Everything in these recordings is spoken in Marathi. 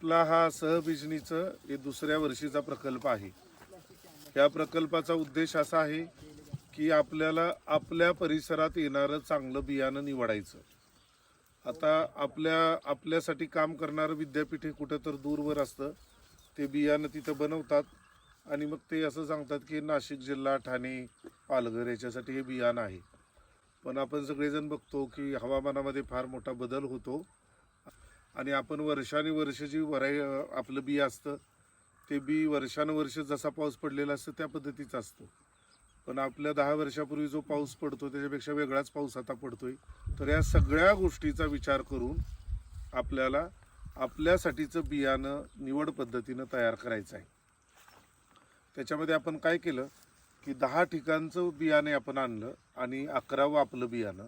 आपला हा सहबिजनीचं हे दुसऱ्या वर्षीचा प्रकल्प आहे। या प्रकल्पाचा उद्देश असा आहे की आपल्याला आपल्या परिसरात येणारं चांगलं बियाणं निवडायचं। आता आपल्यासाठी काम करणारं विद्यापीठ हे कुठं तर दूरवर असतं, ते बियाणं तिथं बनवतात आणि मग ते असं सांगतात की नाशिक जिल्हा, ठाणे, पालघर याच्यासाठी हे बियाणं आहे। पण आपण सगळेजण बघतो की हवामानामध्ये फार मोठा बदल होतो आणि आपण वर्षानुवर्ष जी आपलं बी असतं ते बी वर्षानुवर्ष जसा पाऊस पडलेला असतो त्या पद्धतीचा असतो। पण आपल्या 10 वर्षापूर्वी जो पाऊस पडतो त्याच्यापेक्षा वेगळाच पाऊस आता पडतोय। तर या सगळ्या गोष्टीचा विचार करून आपल्याला आपल्यासाठीचं बियाणं निवड पद्धतीनं तयार करायचं आहे। त्याच्यामध्ये आपण काय केलं की 10 ठिकाणचं बियाणे आपण आणलं आणि 11वं आपलं बियाणं,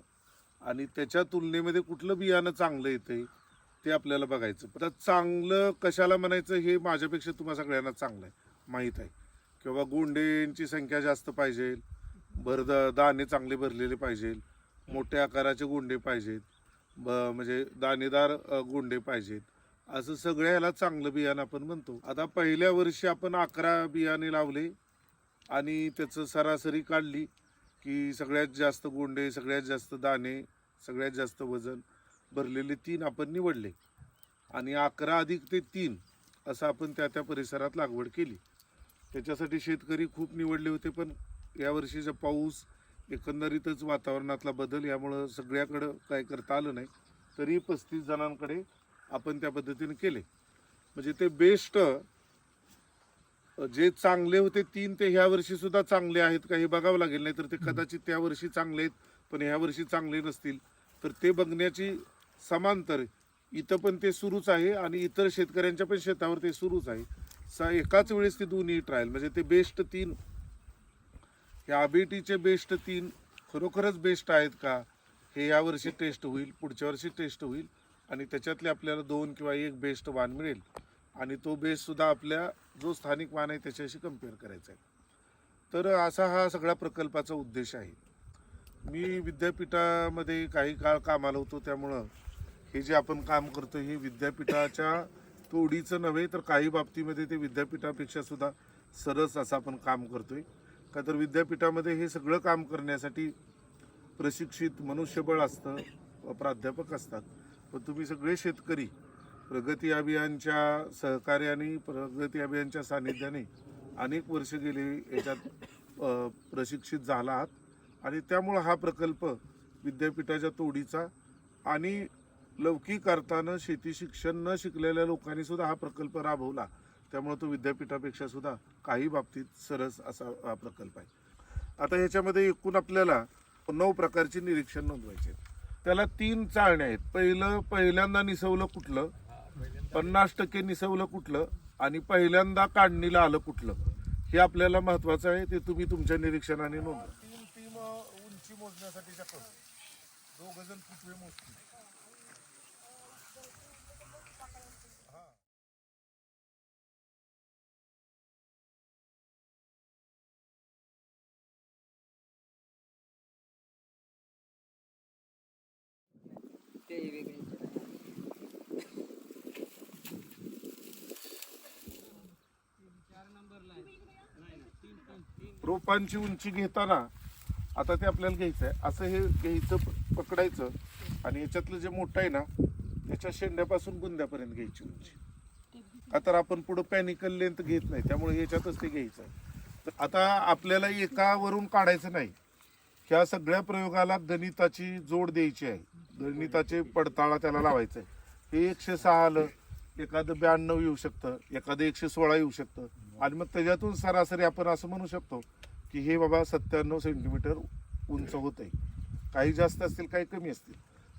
आणि त्याच्या तुलनेमध्ये कुठलं बियाणं चांगलं येतंय ते आपल्याला बघायचं। तर चांगलं कशाला म्हणायचं हे माझ्यापेक्षा तुम्हाला सगळ्यांना चांगलं आहे माहीत आहे, किंवा गोंड्यांची संख्या जास्त पाहिजे, दाणे चांगले भरलेले पाहिजे, मोठ्या आकाराचे गोंडे पाहिजेत, म्हणजे दाणेदार गोंडे पाहिजेत, असं सगळ्या ह्याला चांगलं बियाणं आपण म्हणतो। आता पहिल्या वर्षी आपण 11 बियाणे लावले आणि त्याचं सरासरी काढली की सगळ्यात जास्त गोंडे, सगळ्यात जास्त दाणे, सगळ्यात जास्त वजन भरलेले 3 आपण निवडले आणि 11 अधिक ते 3 असं आपण त्या परिसरात लागवड केली। त्याच्यासाठी शेतकरी खूप निवडले होते, पण यावर्षीचा पाऊस, एकंदरीतच वातावरणातला बदल यामुळं सगळ्याकडं काय करता आलं नाही, तरी 35 जणांकडे आपण त्या पद्धतीने केले। म्हणजे ते बेस्ट जे चांगले होते 3 ते ह्या वर्षी सुद्धा चांगले आहेत का हे बघावं लागेल, नाही तर ते कदाचित त्या वर्षी चांगले आहेत पण ह्या वर्षी चांगले नसतील। तर ते बघण्याची समांतर इथं पण ते सुरूच आहे आणि इतर शेतकऱ्यांच्या पण शेतावर ते सुरूच आहे। एकाच वेळेस ते दोन्ही ट्रायल, म्हणजे ते बेस्ट 3, ह्या ABTचे बेस्ट 3 खरोखरच बेस्ट आहेत का हे या वर्षी टेस्ट होईल, पुढच्या वर्षी टेस्ट होईल आणि त्याच्यातले आपल्याला 2 किंवा 1 बेस्ट वाण मिळेल आणि तो बेस्ट सुद्धा आपल्या जो स्थानिक वाण आहे त्याच्याशी कम्पेअर करायचा आहे। तर असा हा सगळ्या प्रकल्पाचा उद्देश आहे। मी विद्यापीठामध्ये काही काळ कामाला होतो, त्यामुळं हे जे आपण काम करतो हे विद्यापीठाच्या तोडीचं नव्हे तर काही बाबतीमध्ये ते विद्यापीठापेक्षा सुद्धा सरस असं आपण काम करतोय। का तर विद्यापीठामध्ये हे सगळं काम करण्यासाठी प्रशिक्षित मनुष्यबळ असतं, प्राध्यापक असतात, पण तुम्ही सगळे शेतकरी प्रगती अभियानच्या सहकार्याने, प्रगती अभियानच्या सानिध्याने अनेक वर्ष गेले याच्यात प्रशिक्षित झाला आहात आणि त्यामुळं हा प्रकल्प विद्यापीठाच्या तोडीचा आणि लौकिक अर्थानं शेती शिक्षण न शिकलेल्या लोकांनी सुद्धा हा प्रकल्प राबवला, त्यामुळे तो विद्यापीठापेक्षा सुद्धा काही बाबतीत सरस असा हा प्रकल्प आहे। आता ह्याच्यामध्ये एकूण आपल्याला 9 प्रकारचे निरीक्षण नोंदवायचे आहेत। त्याला 3 चाळण्या आहेत। पहिल्यांदा निसवलं कुठलं, 50% निसवलं कुठलं आणि पहिल्यांदा काढणीला आलं कुठलं, हे आपल्याला महत्वाचं आहे। ते तुम्ही तुमच्या निरीक्षणाने नोंदवा। 3 उंची मोजण्यासाठीच्या करू, 2 जण फुटवे मोजतील। रोपांची उंची घेताना आता ते आपल्याला घ्यायचं आहे, असं हे घ्यायचं, पकडायचं आणि याच्यातलं जे मोठं आहे ना त्याच्या शेंड्यापासून बुंद्यापर्यंत घ्यायची उंची। का तर आपण पुढं पॅनिकल लेंथ घेत नाही, त्यामुळे याच्यातच ते घ्यायचं आहे। तर आता आपल्याला एकावरून काढायचं नाही, ह्या सगळ्या प्रयोगाला गणिताची जोड द्यायची आहे, गणिताचे पडताळा त्याला लावायचा आहे। हे 106 आलं, एखादं 92 येऊ शकतं, एखादं 116 येऊ शकतं आणि मग त्याच्यातून सरासरी आपण असं म्हणू शकतो की हे बाबा 97 सेंटीमीटर उंच होत आहे। काही जास्त असतील, काही कमी असतील,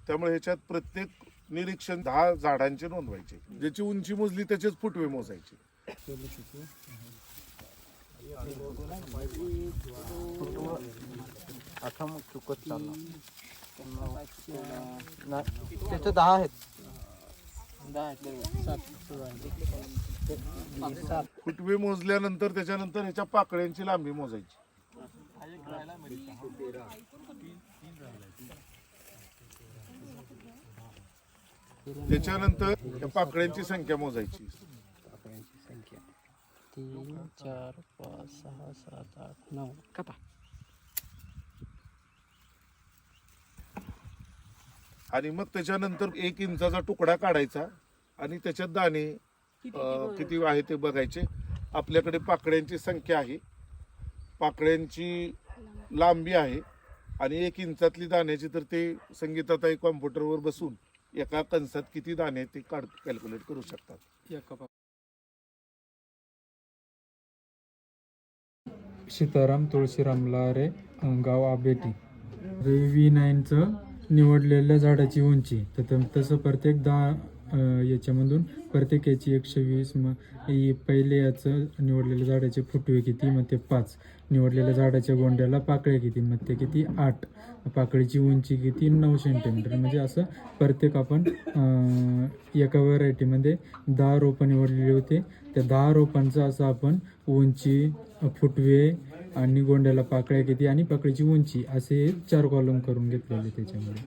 त्यामुळे ह्याच्यात प्रत्येक निरीक्षण 10 झाडांचे नोंदवायचे, ज्याची उंची मोजली त्याचेच फुटवे मोजायचे। आता मग चुकत चालला, त्याचे 10 आहेत, 10 फुटवे मोजल्यानंतर त्याच्यानंतर ह्याच्या पाकळ्यांची लांबी मोजायची। त्याच्यानंतर त्या पाकळ्यांची संख्या मोजायची. पाकळ्यांची संख्या 3 4 5 6 7 8 9 कापा. आणि मग त्याच्यानंतर 1 इंचाचा तुकडा काढायचा आणि त्याच्यात दाणे किती आहे ते बघायचे. आपल्याकडे पाकळ्यांची संख्या आहे, पाकळ्यांची लांबी आहे आणि 1 इंचातली दाण्याची, तर ते संगीताताई कॉम्प्युटरवर बसून एका कंसात किती दाणे आहेत ते कॅल्क्युलेट करू शकतात. सीताराम तुळशीराम लारे, गाव आबेटी. V9चं निवडलेल्या झाडाची उंची तर तसं प्रत्येक याच्यामधून प्रत्येक याची 120. मग पहिले याचं निवडलेल्या झाडाचे फुटवे किती, मग ते 5. निवडलेल्या झाडाच्या गोंड्याला पाकळ्या किती, मग ते किती 8. पाकळीची उंची किती 9 सेंटीमीटर. म्हणजे असं प्रत्येक आपण एका व्हरायटीमध्ये 10 रोपं निवडलेली होते. त्या 10 रोपांचं असं आपण उंची, फुटवे आणि गोंड्याला पाकळ्या किती आणि पाकळीची उंची असे 4 कॉलम करून घेतलेले त्याच्यामध्ये.